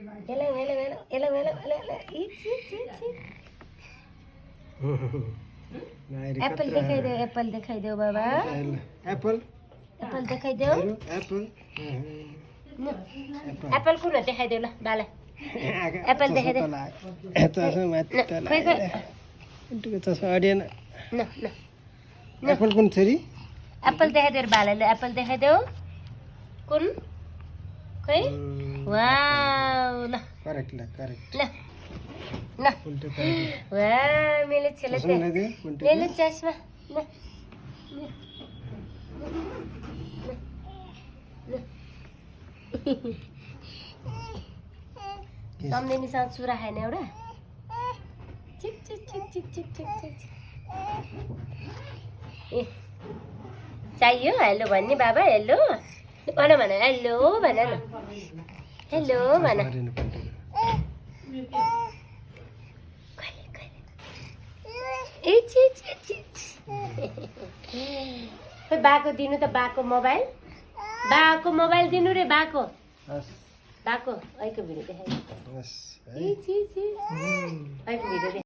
hello hello hello hello hello hello Apple दिखाई दो बाबा एप्पल एप्पल दिखाई दो एप्पल एप्पल कुन हो देखाइ देऊ ल बाला एप्पल देखाइ दे चस्मा अडिएन न न एप्पल कुन छोरी एप्पल देखाइ दे बालाले एप्पल देखाइ देऊ कुन खै वाउ ल करेक्ट ल ल वा मेले छेले ते मेले चस्मा ल सम्झिनीसँग चुरा खाने एउटा चिक चिक चिक चिक चिक चिक चिक ए चाहियो हेलो भन्ने बाबा हेलो भन भन हेलो भन न हेलो भन ए छि छि छि खोइ बाको दिनु त बाको मोबाइल दिनु रे बाको बाको ऐको भिडियो देखाइ ए छि छि ऐको भिडियो